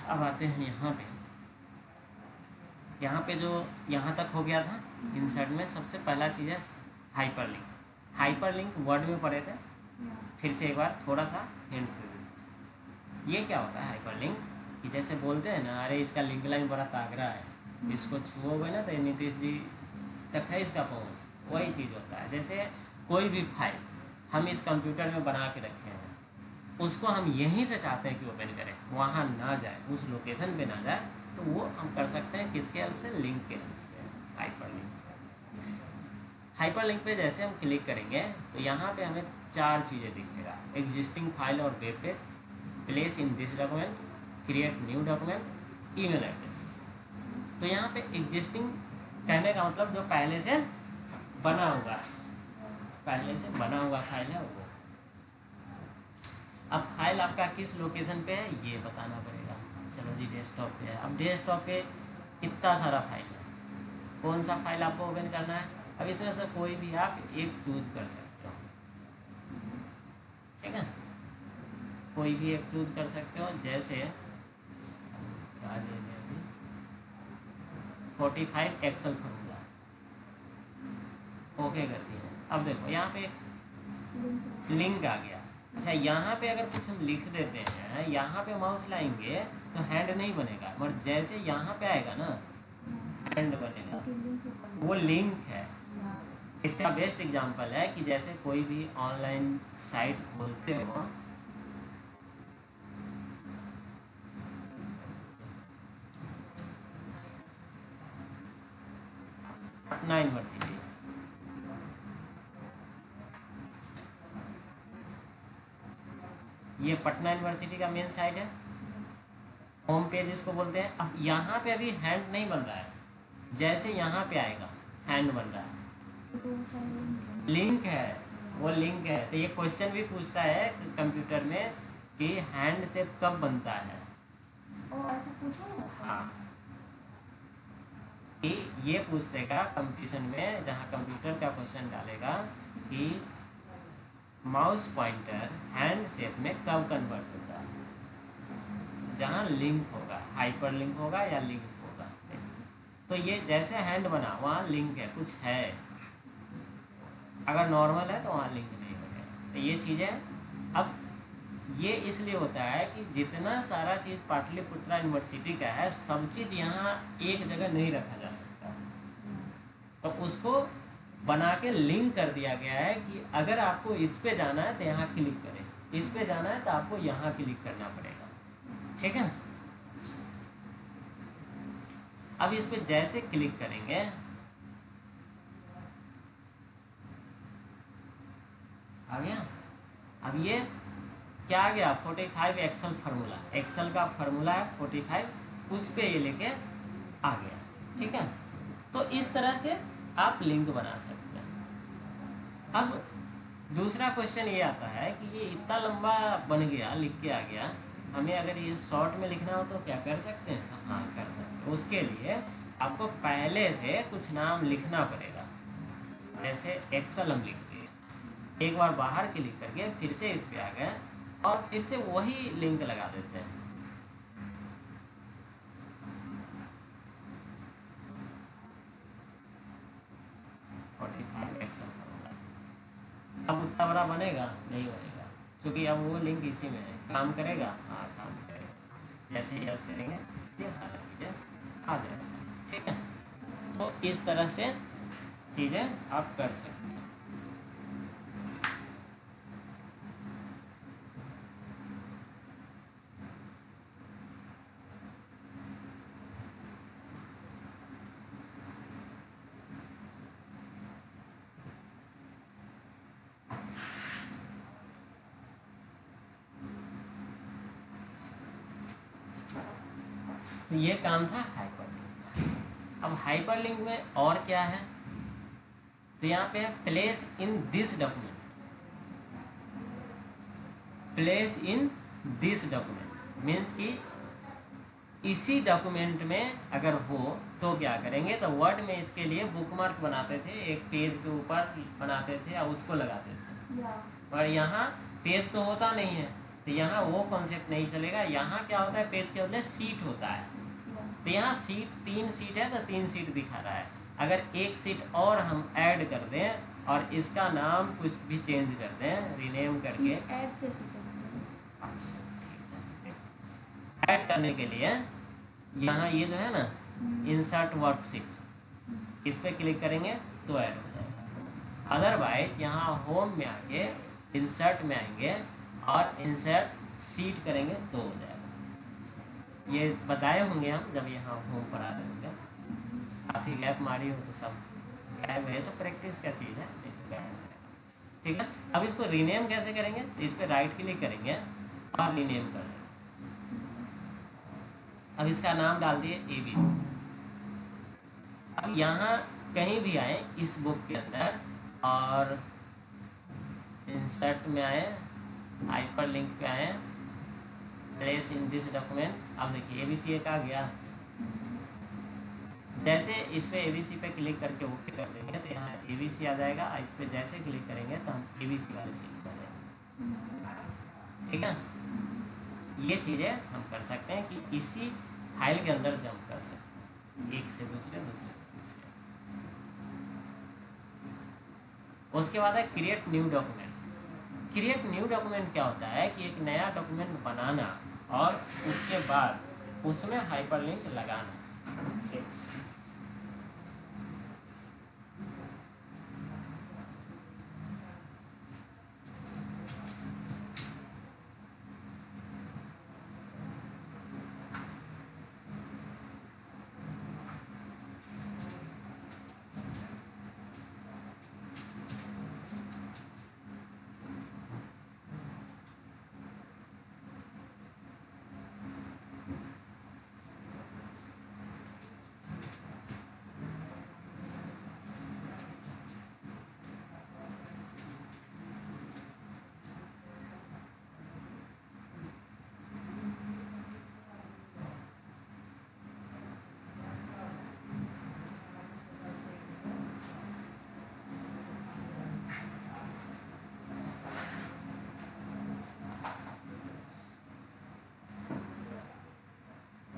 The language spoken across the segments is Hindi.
अब आते हैं यहाँ पे जो यहाँ तक हो गया था इंसर्ट में। सबसे पहला चीज़ है हाइपरलिंक। हाइपरलिंक वर्ड में पढ़े थे, फिर से एक बार थोड़ा सा हिंट दे देते हैं। ये क्या होता है हाइपरलिंक, कि जैसे बोलते हैं ना, अरे इसका लिंक लाइन बड़ा तागड़ा है, इसको छुओगे ना तो नीतीश जी तक है इसका पहुँच, वही चीज़ होता है। जैसे कोई भी फाइल हम इस कंप्यूटर में बना के रखे हैं, उसको हम यहीं से चाहते हैं कि ओपन करें, वहाँ ना जाए, उस लोकेशन पे ना जाए, तो वो हम कर सकते हैं किसके हेल्प से, लिंक के हेल्प से, हाइपरलिंक। हाइपरलिंक पे जैसे हम क्लिक करेंगे तो यहाँ पे हमें 4 चीज़ें दिखेगा, एग्जिस्टिंग फाइल और web page, place in this document, create new document, email address. तो यहाँ पे एग्जिस्टिंग कहने का मतलब जो पहले से बना हुआ फाइल है वो। अब फाइल आपका किस लोकेशन पे है ये बताना पड़ेगा। चलो जी डेस्कटॉप पे है। अब डेस्कटॉप पे इतना सारा फाइल है, कौन सा फाइल आपको ओपन करना है। अब इसमें से कोई भी आप एक चूज कर सकते हो, ठीक है, कोई भी एक चूज कर सकते हो। जैसे क्या ले लें अभी, 45 एक्सेल फॉर्मूला, ओके कर दिया। अब देखो यहाँ पे लिंक आ गया। अच्छा, यहाँ पे अगर कुछ हम लिख देते हैं, यहाँ पे माउस लाएंगे तो हैंड नहीं बनेगा, मगर जैसे यहाँ पे आएगा ना हैंड बनेगा, वो लिंक है। इसका बेस्ट एग्जांपल है कि जैसे कोई भी ऑनलाइन साइट खोलते हो, पटना यूनिवर्सिटी, ये पटना यूनिवर्सिटी का मेन साइट है, होम पेज इसको बोलते हैं। अब यहाँ पे अभी हैंड नहीं बन रहा है, जैसे यहाँ पे आएगा हैंड बन रहा है, लिंक है, वो लिंक है। तो ये क्वेश्चन भी पूछता है कंप्यूटर में कि हैंड से कब बनता है। ऐसा पूछा ना? हाँ, कि ये पूछ देगा कंपटीशन में, जहाँ कंप्यूटर का क्वेश्चन डालेगा कि माउस पॉइंटर हैंड शेप में कब कन्वर्ट होता है, जहाँ लिंक होगा, हाइपर लिंक होगा या लिंक होगा। तो ये जैसे हैंड बना वहाँ लिंक है, कुछ है। अगर नॉर्मल है तो वहाँ लिंक नहीं होगा। तो ये चीज़ें अब ये इसलिए होता है कि जितना सारा चीज़ पाटलिपुत्रा यूनिवर्सिटी का है, सब चीज़ यहाँ एक जगह नहीं रखा जा सकता, तो उसको बना के लिंक कर दिया गया है कि अगर आपको इस पे जाना है तो यहाँ क्लिक करें, इस पे जाना है तो आपको यहाँ क्लिक करना पड़ेगा, ठीक है। अब इस पे जैसे क्लिक करेंगे, आ गया। अब ये क्या आ गया, 45 एक्सेल फार्मूला, एक्सेल का फार्मूला है 45, उस पे ये लेके आ गया, ठीक है। तो इस तरह के आप लिंक बना सकते हैं। अब दूसरा क्वेश्चन ये आता है कि ये इतना लंबा बन गया, लिख के आ गया, हमें अगर ये शॉर्ट में लिखना हो तो क्या कर सकते हैं, हाँ कर सकते हैं। उसके लिए आपको पहले से कुछ नाम लिखना पड़ेगा। जैसे एक्सेल हम लिख दिए, एक बार बाहर क्लिक करके फिर से इस पे आ गए और फिर से वही लिंक लगा देते हैं। अब उतना बड़ा बनेगा नहीं बनेगा, क्योंकि अब वो लिंक इसी में है। काम करेगा, हाँ काम करेगा। जैसे यस करेंगे ये सारा चीज़ें आ जाएगा, ठीक है। तो इस तरह से चीज़ें आप कर सकते हैं। तो ये काम था हाइपरलिंक। अब हाइपरलिंक में और क्या है, तो यहाँ पे place in this document, place in this document means कि इसी डॉक्यूमेंट में अगर हो तो क्या करेंगे, तो वर्ड में इसके लिए बुकमार्क बनाते थे, एक पेज के ऊपर बनाते थे और उसको लगाते थे। और यहाँ पेज तो होता नहीं है, तो यहाँ वो कॉन्सेप्ट नहीं चलेगा। यहाँ क्या होता है, पेज के बदले सीट होता है। तो यहाँ सीट 3 सीट है तो 3 सीट दिखा रहा है। अगर एक सीट और हम ऐड कर दें और इसका नाम कुछ भी चेंज कर दें, रीनेम करके। ऐड कैसे करेंगे? अच्छा ठीक है। ऐड करने के लिए यहाँ ये जो है ना इंसर्ट वर्कशीट, इस पर क्लिक करेंगे तो ऐड हो जाएगा। अदरवाइज यहाँ होम में आके इंसर्ट में आएंगे और इंसर्ट सीट करेंगे तो हो जाएगा। ये बताए होंगे हम जब यहाँ होम पर आ रहे होंगे। काफ़ी गैप मारी हो तो सब गैप है, सब प्रैक्टिस का चीज़ है। ठीक है, अब इसको रीनेम कैसे करेंगे, तो इस पर राइट क्लिक करेंगे और रीनेम कर देंगे। अब इसका नाम डाल दिए ABC। अब यहाँ कहीं भी आए इस बुक के अंदर और इंसर्ट में आए, हाइपर लिंक पे आए, प्लेस इन दिस डॉक्यूमेंट। अब देखिए ABC एक आ गया। जैसे इस पे ABC पे क्लिक करके ओके कर देंगे तो यहाँ ABC आ जाएगा। इस पे जैसे क्लिक करेंगे तो हम ABC वाले सीट कर देंगे। ठीक है, ये चीज़ें हम कर सकते हैं कि इसी फाइल के अंदर जंप कर सकते हैं, एक से दूसरे, दूसरे से तीसरे। उसके बाद है create new document. Create new document क्या होता है कि एक नया डॉक्यूमेंट बनाना और उसके बाद उसमें हाइपरलिंक लगाना।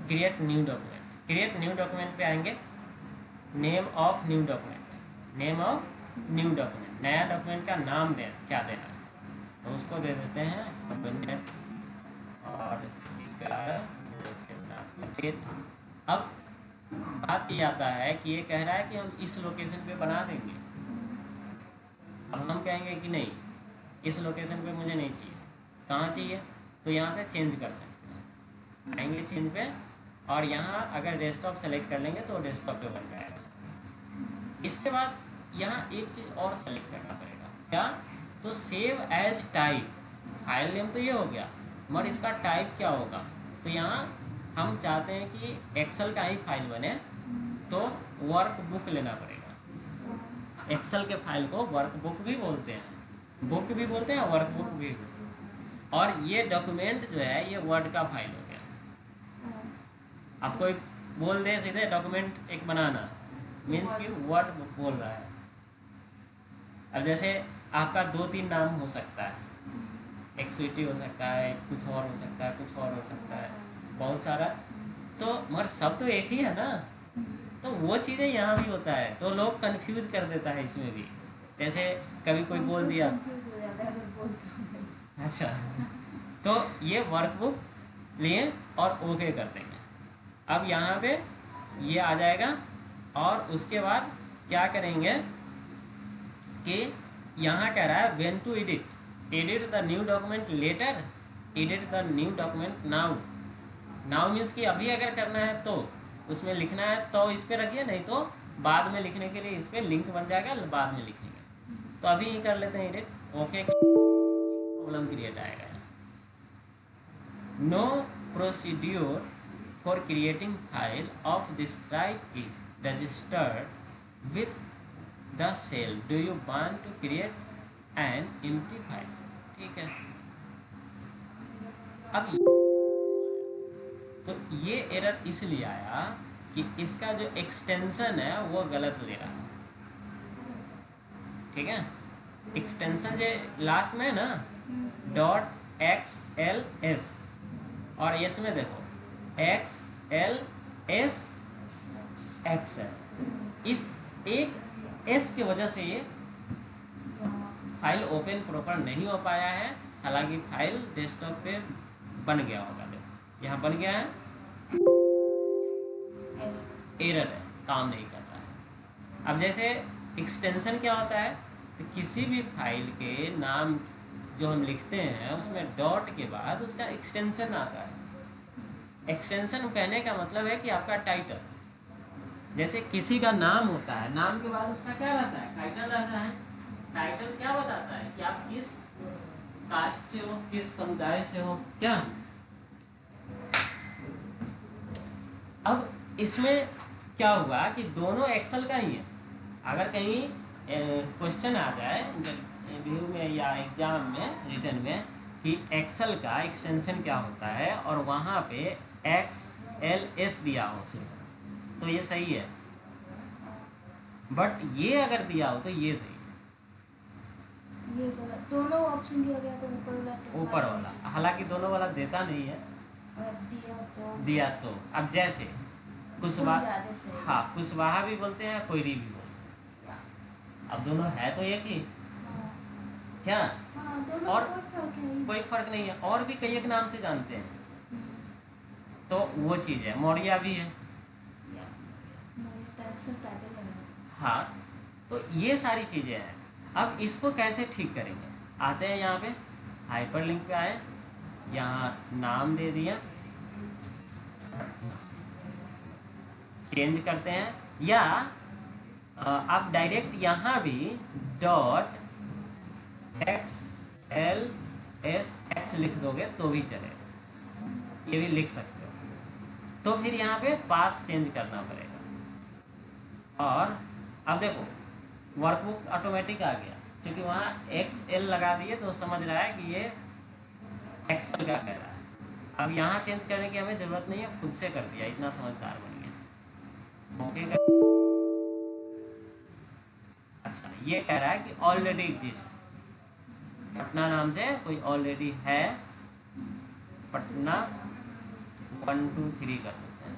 Create new document, create new document पे आएंगे। Name of new document, name of new document, नया डॉक्यूमेंट का नाम क्या देना है, तो उसको दे देते हैं डॉक्यूमेंट और अब बात ये आता है कि ये कह रहा है कि हम इस लोकेशन पे बना देंगे। अब हम कहेंगे कि नहीं, इस लोकेशन पे मुझे नहीं चाहिए, कहाँ चाहिए, तो यहाँ से चेंज कर सकते हैं। आएंगे चेंज पे और यहाँ अगर डेस्कटॉप सेलेक्ट कर लेंगे तो डेस्कटॉप पे बन जाएगा। इसके बाद यहाँ एक चीज़ और सेलेक्ट करना पड़ेगा, क्या, तो save as type. File name तो ये हो गया, मगर इसका टाइप क्या होगा, तो यहाँ हम चाहते हैं कि एक्सेल का ही फाइल बने तो वर्कबुक लेना पड़ेगा। एक्सेल के फाइल को वर्कबुक भी बोलते हैं, बुक भी बोलते हैं, वर्कबुक भी। और ये डॉक्यूमेंट जो है ये वर्ड का फाइल हो गया। आपको एक बोल दे सीधे डॉक्यूमेंट एक बनाना, मीन्स कि वर्ड बुक बोल रहा है। अब जैसे आपका 2-3 नाम हो सकता है, एक स्वीटी हो सकता है, कुछ और हो सकता है, कुछ और हो सकता है, बहुत सारा, तो मगर सब तो एक ही है ना। तो वो चीज़ें यहाँ भी होता है, तो लोग कंफ्यूज कर देता है इसमें भी। जैसे कभी कोई बोल दिया, अच्छा, तो ये वर्कबुक लिए और ओके कर देंगे। अब यहाँ पे ये आ जाएगा और उसके बाद क्या करेंगे कि यहाँ कह रहा है when to edit the new document later, edit the new document now. Now means कि अभी अगर करना है तो उसमें लिखना है तो इस पे रखिए, नहीं तो बाद में लिखने के लिए इस पे लिंक बन जाएगा, बाद में लिखेंगे। तो अभी ही कर लेते हैं एडिट, ओके। प्रॉब्लम क्रिएट आएगा। No procedure for creating file of this type is registered with the shell, do you want to create an empty file. ठीक है, अब तो ये एरर इसलिए आया कि इसका जो एक्सटेंशन है वो गलत ले रहा है। ठीक है, एक्सटेंशन जो लास्ट में है ना XLS, और एस में देखो XLS XL। इस एक एस की वजह से ये फाइल ओपन प्रॉपर नहीं हो पाया है, हालांकि फाइल डेस्कटॉप पे बन गया होगा। देखो यहाँ बन गया है, एरर है, काम नहीं कर रहा है। अब जैसे एक्सटेंशन क्या होता है, तो किसी भी फाइल के नाम जो हम लिखते हैं उसमें डॉट के बाद उसका एक्सटेंशन आता है। एक्सटेंशन कहने का मतलब है कि आपका टाइटल, जैसे किसी का नाम होता है, नाम के बाद उसका क्या रहता है, टाइटल रहता है। टाइटल क्या बताता है कि आप किस कास्ट से हो, किस समुदाय से हो, क्या। अब इसमें क्या हुआ कि दोनों एक्सेल का ही है। अगर कहीं क्वेश्चन आ जाए इंटरव्यू में या एग्जाम में रिटन में कि एक्सेल का एक्सटेंशन क्या होता है और वहाँ पे XLS दिया हो सिर्फ, तो ये सही है। बट ये अगर दिया हो तो ये सही है। ये गलत, दोनों ऑप्शन दिया गया तो ऊपर वाला तो ऊपर वाला, हालांकि दोनों वाला देता नहीं है, दिया तो। अब जैसे कुशवाहा, हाँ कुशवाहा भी बोलते हैं, कोयरी भी बोलते हैं। अब दोनों है तो एक ही, क्या। दोनों और कोई फर्क कोई फर्क नहीं। नहीं है, और भी कई एक नाम से जानते हैं, तो वो चीज़ है। मौर्या भी है, हाँ। तो ये सारी चीज़ें हैं। अब इसको कैसे ठीक करेंगे, आते हैं यहाँ पे हाइपरलिंक पे आए, यहाँ नाम दे दिया, चेंज करते हैं, या आप डायरेक्ट यहाँ भी डॉट XLS लिख दोगे तो भी चलेगा, ये भी लिख सकते हो। तो फिर यहाँ पे पाथ चेंज करना पड़ेगा। और अब देखो वर्कबुक ऑटोमेटिक आ गया, क्योंकि वहाँ XL लगा दिए तो समझ रहा है कि ये एक्सेल का कह रहा है। अब यहाँ चेंज करने की हमें ज़रूरत नहीं है, खुद से कर दिया, इतना समझदार बन गया। ओके कर। अच्छा, ये कह रहा है कि ऑलरेडी एग्जिस्ट, पटना नाम से कोई ऑलरेडी है, पटना 1 2 3 कर देते हैं।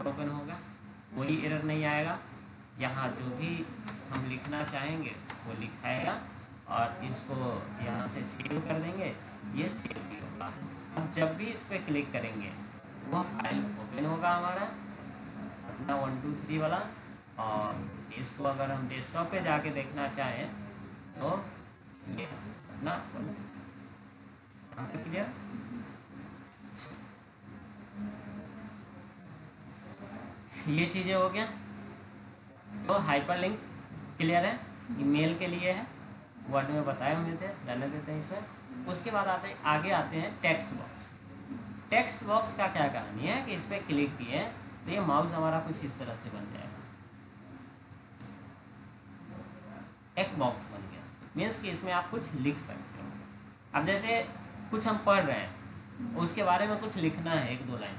ओपन होगा, कोई एरर नहीं आएगा। यहाँ जो भी हम लिखना चाहेंगे वो लिखाएगा, और इसको यहाँ से सेव कर देंगे, ये सेव भी होगा। अब जब भी इस पर क्लिक करेंगे वो फाइल ओपन होगा हमारा अपना 1 2 3 वाला। और इसको अगर हम डेस्कटॉप पे जाके देखना चाहें तो ये अपना क्लियर। ये चीज़ें हो गया। तो हाइपरलिंक क्लियर है, ईमेल के लिए है, वर्ड में बताए हुए थे, रहने देते हैं इसमें। उसके बाद आगे आते हैं टेक्स्ट बॉक्स। टेक्स्ट बॉक्स का क्या कहानी है कि इस पर क्लिक किए तो ये माउस हमारा कुछ इस तरह से बन जाएगा, एक बॉक्स बन गया। मीन्स कि इसमें आप कुछ लिख सकते हो। अब जैसे कुछ हम पढ़ रहे हैं, उसके बारे में कुछ लिखना है, 1 2 लाइन,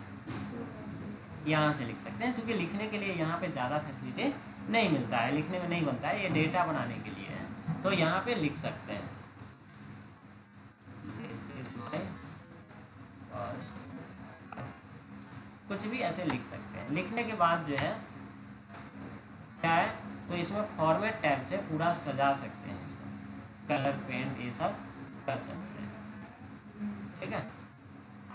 यहाँ से लिख सकते हैं। क्योंकि लिखने के लिए यहाँ पे ज़्यादा फैसिलिटी नहीं मिलता है, लिखने में नहीं बनता है, ये डेटा बनाने के लिए है, तो यहाँ पे लिख सकते हैं। कुछ भी ऐसे लिख सकते हैं। लिखने के बाद जो है क्या है, तो इसमें फॉर्मेट टैब से पूरा सजा सकते हैं, इसको कलर पेंट ये सब कर सकते हैं, ठीक है।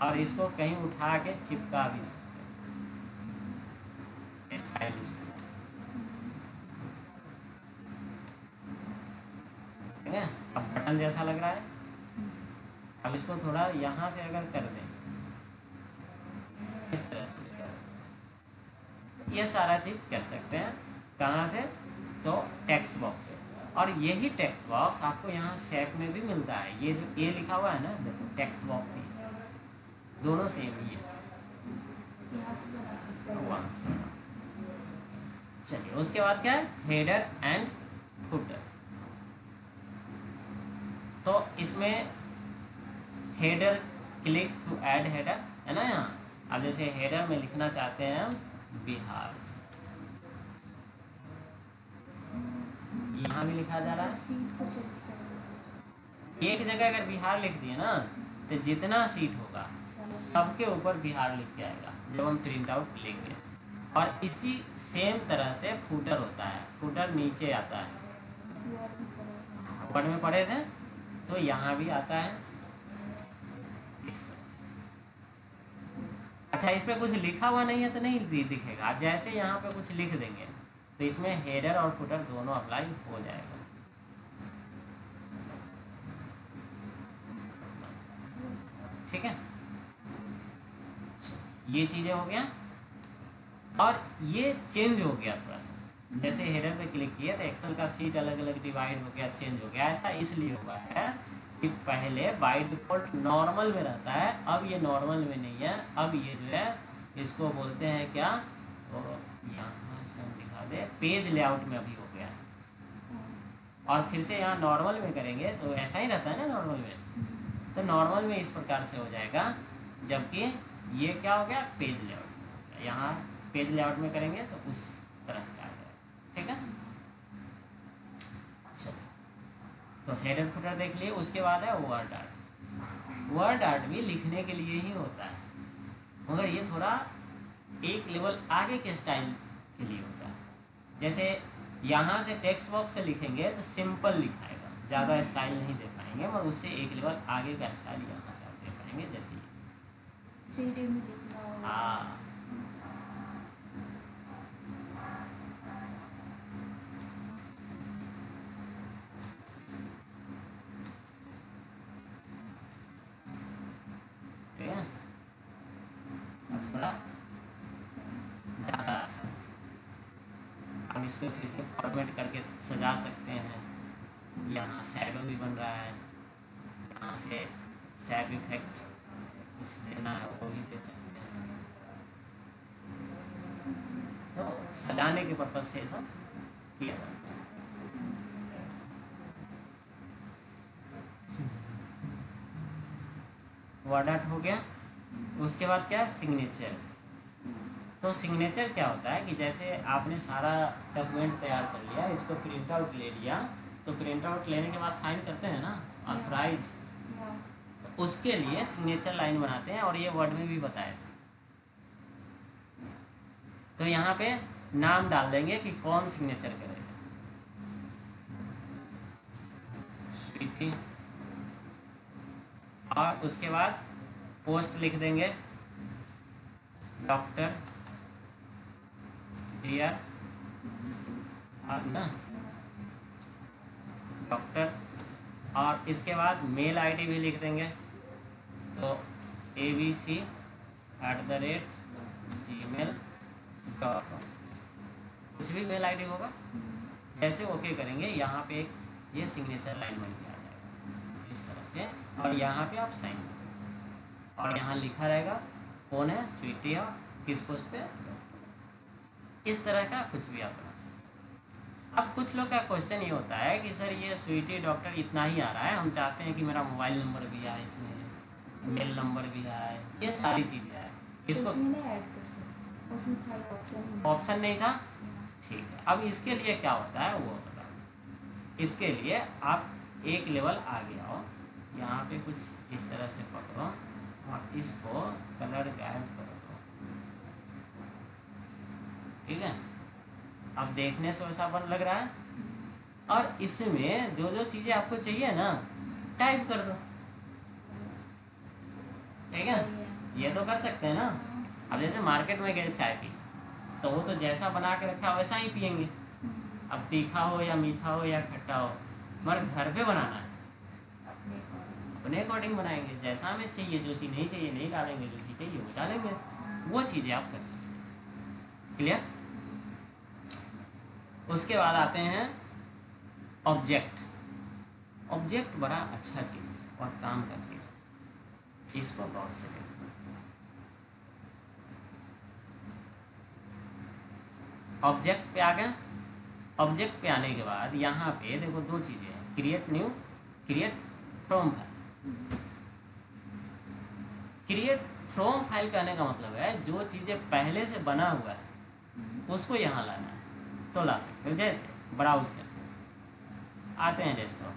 और इसको कहीं उठा के चिपका भी सकते हैं, स्टाइलिश, ठीक है। अब बटन जैसा लग रहा है। अब इसको थोड़ा यहाँ से अगर कर दें इस तरह से, ये सारा चीज़ कर सकते हैं। कहाँ से, तो टेक्स्ट बॉक्स से। और यही टेक्स्ट बॉक्स आपको यहाँ शेप में भी मिलता है। ये जो ए लिखा हुआ है ना, देखो टेक्स्ट बॉक्स ही, दोनों सेम ही है। चलिए उसके बाद क्या है, हेडर एंड फुटर। तो इसमें header, click to add header है ना यहाँ। अब जैसे हेडर में लिखना चाहते हैं हम बिहार, यहाँ भी लिखा जा रहा है। सीट को चेंज करो। एक जगह अगर बिहार लिख दिए ना तो जितना सीट होगा सबके ऊपर बिहार लिख के आएगा जब हम प्रिंट आउट लेंगे। और इसी सेम तरह से फुटर होता है, फुटर नीचे आता है, वर्ड में पढ़े थे तो यहाँ भी आता है इस तरह से। अच्छा, इस पे कुछ लिखा हुआ नहीं है तो नहीं दिखेगा, जैसे यहाँ पे कुछ लिख देंगे तो इसमें हेडर और फुटर दोनों अप्लाई हो जाएगा। ठीक है, ये चीजें हो गया। और ये चेंज हो गया थोड़ा सा, जैसे हेडर पे क्लिक किया तो एक्सेल का सीट अलग अलग डिवाइड हो गया, चेंज हो गया। ऐसा इसलिए हुआ है कि पहले बाय डिफॉल्ट नॉर्मल में रहता है, अब ये नॉर्मल में नहीं है, अब ये जो है इसको बोलते हैं क्या, तो यहाँ से हम दिखा दे, पेज लेआउट में अभी हो गया है। और फिर से यहाँ नॉर्मल में करेंगे तो ऐसा ही रहता है ना नॉर्मल में, तो नॉर्मल में इस प्रकार से हो जाएगा, जबकि ये क्या हो गया, पेज लेआउट। यहाँ पेज लेआउट में करेंगे तो उस तरह का आ जाएगा। ठीक है, चलो तो हेडर फुटर देख लिए। उसके बाद है वर्ड आर्ट। वर्ड आर्ट भी लिखने के लिए ही होता है, मगर ये थोड़ा एक लेवल आगे के स्टाइल के लिए होता है। जैसे यहाँ से टेक्स्ट बॉक्स से लिखेंगे तो सिंपल लिखाएगा, ज़्यादा स्टाइल नहीं दे पाएंगे, मगर उससे एक लेवल आगे का स्टाइल यहाँ से आप दे पाएंगे। जैसे 3D में लिखना होगा। हाँ, ठीक है, अब थोड़ा ज़्यादा अच्छा। हम इसको फिर से फॉर्मेट करके सजा सकते हैं। यहाँ शैडो भी बन रहा है, यहाँ से शैप इफेक्ट कुछ देना है वो भी दे सकते हैं। तो सजाने के पर्पज से सब किया जाता है। वर्ड आर्ट हो गया। उसके बाद क्या है, सिग्नेचर। तो सिग्नेचर क्या होता है कि जैसे आपने सारा डॉक्यूमेंट तैयार कर लिया, इसको प्रिंट आउट ले लिया, तो प्रिंट आउट लेने के बाद साइन करते हैं ना, ऑथराइज, तो उसके लिए सिग्नेचर लाइन बनाते हैं। और ये वर्ड में भी बताए थे। तो यहाँ पे नाम डाल देंगे कि कौन सिग्नेचर करेगा। स्वीटी, और उसके बाद पोस्ट लिख देंगे, डॉक्टर डियर, और ना डॉक्टर, और इसके बाद मेल आईडी भी लिख देंगे, तो abc@gmail.com, कुछ भी मेल आईडी होगा। जैसे ओके करेंगे, यहाँ पे ये सिग्नेचर लाइन बन के आ जाएगा इस तरह से। और यहाँ पे आप साइन करेंगे, और यहाँ लिखा रहेगा कौन है, स्वीटी है, किस पोस्ट पे। इस तरह का कुछ भी आप बना सकते हैं। अब कुछ लोग का क्वेश्चन ये होता है कि सर ये स्वीटी डॉक्टर इतना ही आ रहा है, हम चाहते हैं कि मेरा मोबाइल नंबर भी आए, इसमें मेल नंबर भी आए, ये सारी चीज़ें आए, इसको उसमें था ऑप्शन नहीं था। ठीक है, अब इसके लिए क्या होता है वो बता। इसके लिए आप एक लेवल आगे आओ, यहाँ पे कुछ इस तरह से पकड़ो और इसको कलर गायब कर दो। ठीक है, अब देखने से वैसा बन लग रहा है। और इसमें जो जो चीज़ें आपको चाहिए ना, टाइप कर दो। ठीक है, ये तो कर सकते हैं ना। अब जैसे मार्केट में गए चाय पी, तो वो तो जैसा बना के रखा वैसा ही पियेंगे। अब तीखा हो या मीठा हो या खट्टा हो, मगर घर पे बनाना है, अपने अकॉर्डिंग बनाएंगे। जैसा हमें चाहिए, जो चीज़ नहीं चाहिए नहीं डालेंगे, जो चीज़ चाहिए वो डालेंगे। वो चीज़ें आप कर सकते हैं। क्लियर। उसके बाद आते हैं ऑब्जेक्ट। ऑब्जेक्ट बड़ा अच्छा चीज़ है और काम का चीज़ है, इसको गौर से देखो। ऑब्जेक्ट पे आ गए। ऑब्जेक्ट पे आने के बाद यहाँ पे देखो दो चीज़ें हैं, create new, create from file. Create from file कहने का मतलब है जो चीज़ें पहले से बना हुआ है उसको यहाँ लाना है, तो ला सकते हो। जैसे ब्राउज करते हैं, आते हैं डेस्कटॉप।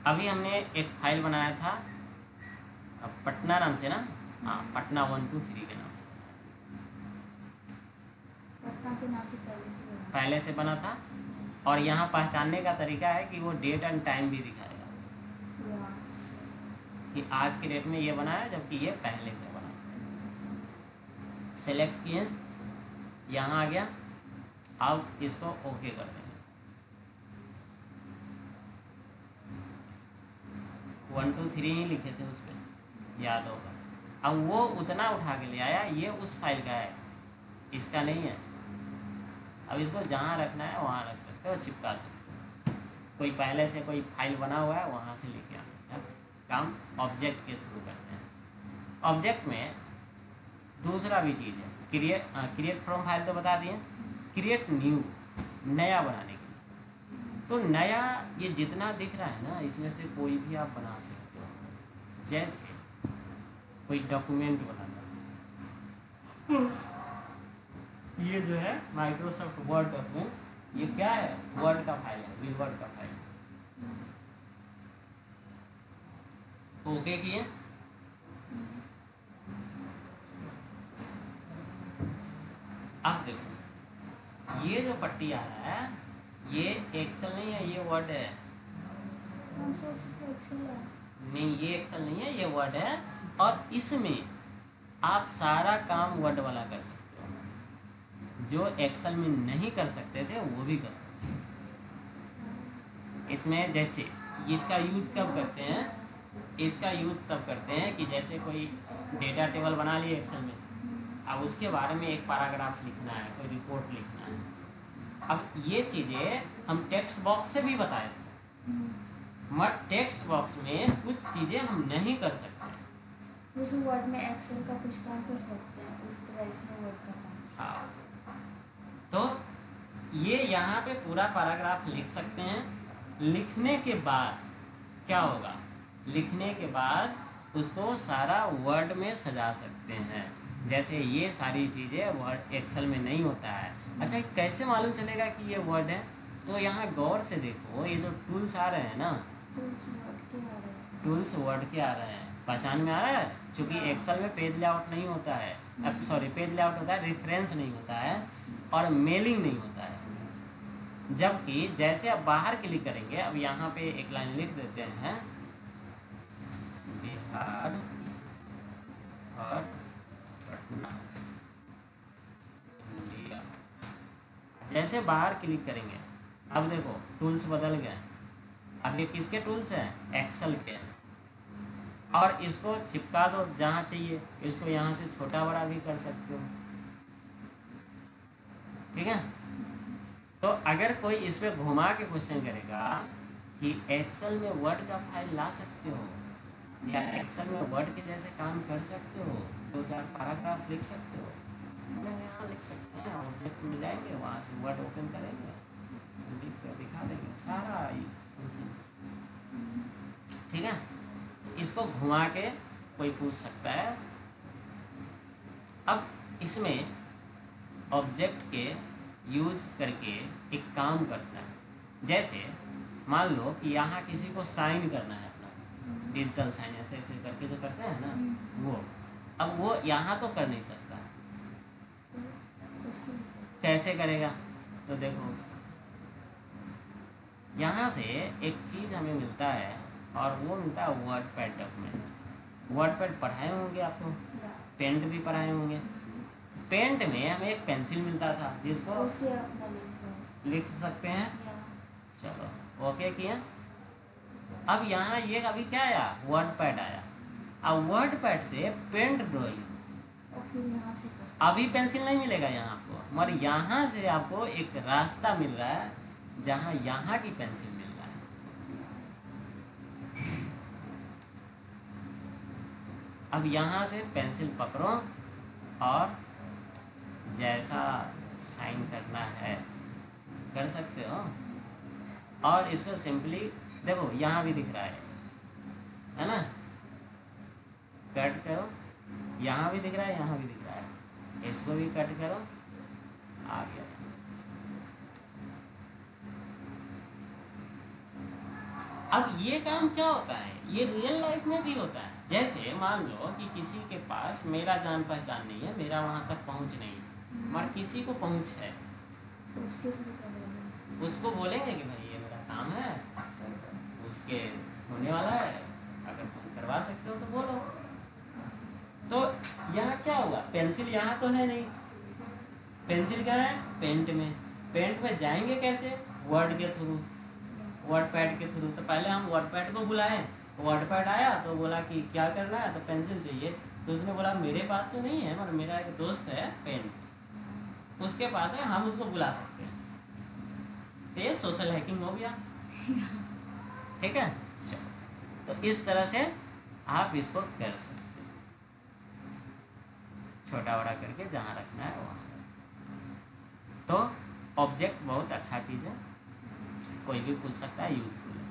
अभी हमने एक फाइल बनाया था पटना नाम से ना, हाँ पटना 123 के नाम से पटना के नाम से पहले से बना था। और यहाँ पहचानने का तरीका है कि वो डेट एंड टाइम भी दिखाएगा कि आज के डेट में ये बना है, जबकि ये पहले से बना है। सेलेक्ट किए, यहाँ आ गया, अब इसको ओके कर देंगे। 1 2 3 ही लिखे थे उस पर, याद होगा। अब वो उतना उठा के ले आया, ये उस फाइल का है, इसका नहीं है। अब इसको जहाँ रखना है वहाँ रख सकते हो, चिपका सकते हो। कोई पहले से कोई फाइल बना हुआ है वहाँ से लेके आना है। काम ऑब्जेक्ट के थ्रू करते हैं। ऑब्जेक्ट में दूसरा भी चीज़ है, क्रिएट फ्रॉम फाइल तो बता दिए, क्रिएट न्यू, नया बनाने के लिए। तो नया ये जितना दिख रहा है ना, इसमें से कोई भी आप बना सकते हो। जैसे कोई डॉक्यूमेंट बनाना, ये जो है माइक्रोसॉफ्ट वर्ड डॉक्यूमेंट, ये क्या है, वर्ड का फाइल है, विल वर्ड का फाइल। ओके किए, अब देखो ये जो पट्टी आ रहा है ये एक्सेल नहीं है, ये वर्ड है। नहीं ये एक्सेल नहीं है, ये वर्ड है। और इसमें आप सारा काम वर्ड वाला कर सकते हो, जो एक्सेल में नहीं कर सकते थे वो भी कर सकते हो। इसमें जैसे इसका यूज़ कब करते हैं, इसका यूज़ तब करते हैं कि जैसे कोई डेटा टेबल बना लिए एक्सेल में, अब उसके बारे में एक पैराग्राफ लिखना है, कोई रिपोर्ट लिखना है। अब ये चीज़ें हम टेक्स्ट बॉक्स से भी बताए थे, मगर टेक्स्ट बॉक्स में कुछ चीज़ें हम नहीं कर सकते। जैसे वर्ड में एक्सेल का कुछ काम कर सकते हैं, उस तरह इसमें वर्ड का काम। हाँ, तो ये यहाँ पे पूरा पैराग्राफ लिख सकते हैं। लिखने के बाद क्या होगा, लिखने के बाद उसको सारा वर्ड में सजा सकते हैं। जैसे ये सारी चीज़ें वर्ड एक्सेल में नहीं होता है। अच्छा कैसे मालूम चलेगा कि ये वर्ड है, तो यहाँ गौर से देखो, ये जो टूल्स आ रहे हैं ना, टूल्स वर्ड के आ रहे हैं, पहचान में आ रहा है। क्योंकि एक्सेल में पेज लेआउट नहीं होता है, सॉरी पेज लेआउट होता है, रेफरेंस नहीं होता है और मेलिंग नहीं होता है। जबकि जैसे आप बाहर क्लिक करेंगे, अब यहाँ पे एक लाइन लिख देते हैं, बिहार और पटना इंडिया। जैसे बाहर क्लिक करेंगे, अब देखो टूल्स बदल गए। अब ये किसके टूल्स हैं, एक्सेल के। और इसको चिपका दो जहाँ चाहिए, इसको यहाँ से छोटा बड़ा भी कर सकते हो, ठीक है। तो अगर कोई इस पे घुमा के क्वेश्चन करेगा कि एक्सेल में वर्ड का फाइल ला सकते हो या एक्सेल में वर्ड के जैसे काम कर सकते हो, 2-4 पैराग्राफ लिख सकते हो, यहाँ लिख सकते हैं। ऑब्जेक्ट में जाएंगे, वहाँ से वर्ड ओपन करेंगे, लिख कर दिखा देंगे सारा फंक्शन, ठीक है। इसको घुमा के कोई पूछ सकता है। अब इसमें ऑब्जेक्ट के यूज करके एक काम करता है। जैसे मान लो कि यहाँ किसी को साइन करना है अपना, डिजिटल साइन ऐसे ऐसे करके जो करते हैं ना, वो अब वो यहाँ तो कर नहीं सकता, कैसे करेगा, तो देखो उसको यहाँ से एक चीज़ हमें मिलता है, और वो मिलता है वर्डपैड डॉक्यूमेंट। वर्डपैड पढ़ाए होंगे आपको, पेंट भी पढ़ाए होंगे। पेंट में हमें एक पेंसिल मिलता था जिसको लिख सकते हैं। चलो ओके किया। अब यहाँ ये अभी क्या आया, वर्डपैड आया। अब वर्डपैड से पेंट ड्राइंग, अभी पेंसिल नहीं मिलेगा यहाँ आपको, मगर यहाँ से आपको एक रास्ता मिल रहा है जहाँ यहाँ की पेंसिल मिल रहा है। अब यहाँ से पेंसिल पकड़ो और जैसा साइन करना है कर सकते हो। और इसको सिंपली देखो, यहाँ भी दिख रहा है ना, कट करो यहाँ भी दिख रहा है, यहाँ भी दिख रहा है, इसको भी कट करो, आ गया। अब ये काम क्या होता है, ये रियल लाइफ में भी होता है। जैसे मान लो कि किसी के पास मेरा जान पहचान नहीं है, मेरा वहाँ तक पहुँच नहीं है, मगर किसी को पहुँच है, तो उसके थ्रू कर देंगे। उसको बोलेंगे कि भाई ये मेरा काम है, उसके होने वाला है, अगर तुम करवा सकते हो तो बोलो। तो यहाँ क्या होगा, पेंसिल यहाँ तो है नहीं, पेंसिल क्या है, पेंट में, पेंट में जाएंगे कैसे, वर्ड के थ्रू, वर्ड पैड के थ्रू। तो पहले हम वर्ड पैड को बुलाएं, वर्ड पैड आया तो बोला कि क्या करना है, तो पेंसिल चाहिए, तो उसने बोला मेरे पास तो नहीं है, मगर मेरा एक दोस्त है पेन, उसके पास है, हम उसको बुला सकते हैं। तो ये सोशल हैकिंग हो गया, ठीक है। चलो, तो इस तरह से आप इसको कर सकते हैं, छोटा बड़ा करके जहाँ रखना है वहाँ। तो ऑब्जेक्ट बहुत अच्छा चीज़ है, कोई भी पूछ सकता है, यूजफुल है।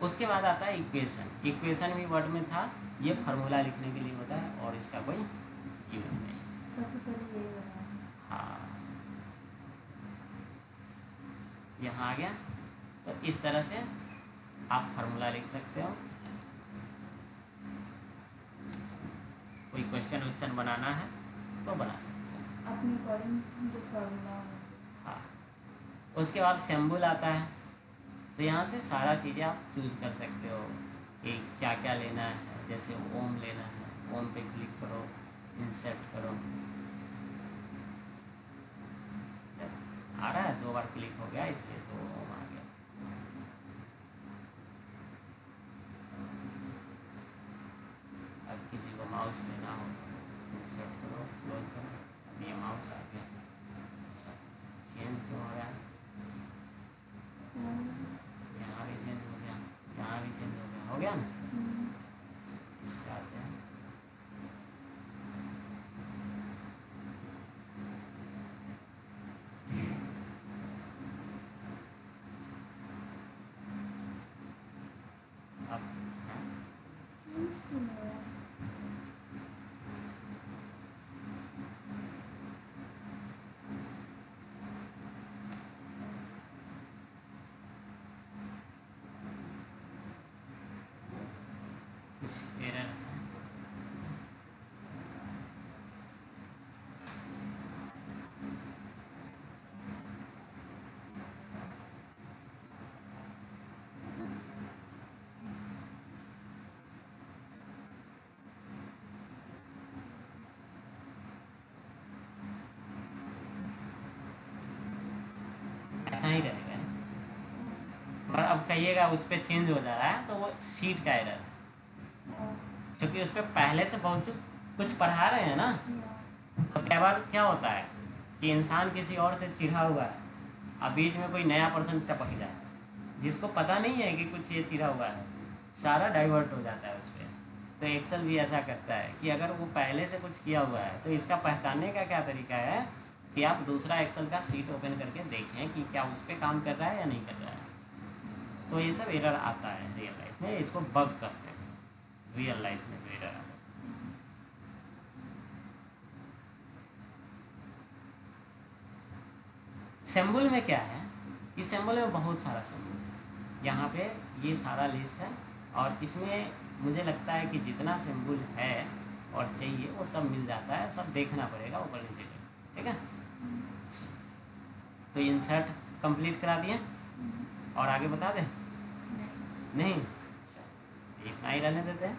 उसके बाद आता है इक्वेशन। इक्वेशन भी वर्ड में था, ये फार्मूला लिखने के लिए होता है और इसका कोई यूज नहीं। सबसे पहले यही बताया। हाँ, यहाँ आ गया। तो इस तरह से आप फार्मूला लिख सकते हो। कोई क्वेश्चन बनाना है तो बना सकते हो अपने अकॉर्डिंग जो फॉर्मूला हो। हाँ। उसके बाद सिंबल आता है, तो यहाँ से सारा चीज़ें आप चूज कर सकते हो कि क्या क्या लेना है। जैसे ओम लेना है, ओम पे क्लिक करो, इंसर्ट करो, आ रहा है, 2 बार क्लिक हो गया इसलिए तो ओम आ गया। अब किसी को माउस लेना हो, इंसर्ट करो, क्लोज करो, अब ये माउस आ गया। अच्छा, चेंज क्यों हो रहा है, यहाँ भी चेंज हो गया, यहाँ भी चेंज हो गया ना। इस पर आते हैं, अब चेंज क्यों हो रहा है? कुछ एरर है। ऐसा ही रहेगा, और अब कहिएगा उस पर चेंज हो जा रहा है तो वो शीट का एरर है, क्योंकि उस पर पहले से बहुत कुछ पढ़ा रहे हैं ना। तो कई बार क्या होता है कि इंसान किसी और से चिढ़ा हुआ है, अब बीच में कोई नया पर्सन टपक जाए, जिसको पता नहीं है कि कुछ ये चिढ़ा हुआ है, सारा डाइवर्ट हो जाता है उस पर। तो एक्सेल भी ऐसा करता है कि अगर वो पहले से कुछ किया हुआ है तो इसका पहचानने का क्या तरीका है कि आप दूसरा एक्सेल का सीट ओपन करके देखें कि क्या उस पर काम कर रहा है या नहीं कर रहा है। तो ये सब एरर आता है रियल लाइफ में, इसको बग करते हैं रियल लाइफ में, जो एरर आता है। सिंबल में क्या है, इस सिंबल में बहुत सारा सिंबल है, यहाँ पे ये सारा लिस्ट है, और इसमें मुझे लगता है कि जितना सिंबल है और चाहिए वो सब मिल जाता है, सब देखना पड़ेगा ऊपर नीचे करके, ठीक है। तो इंसर्ट कंप्लीट करा दिए, और आगे बता दें? नहीं, इतना ही रहने देते हैं।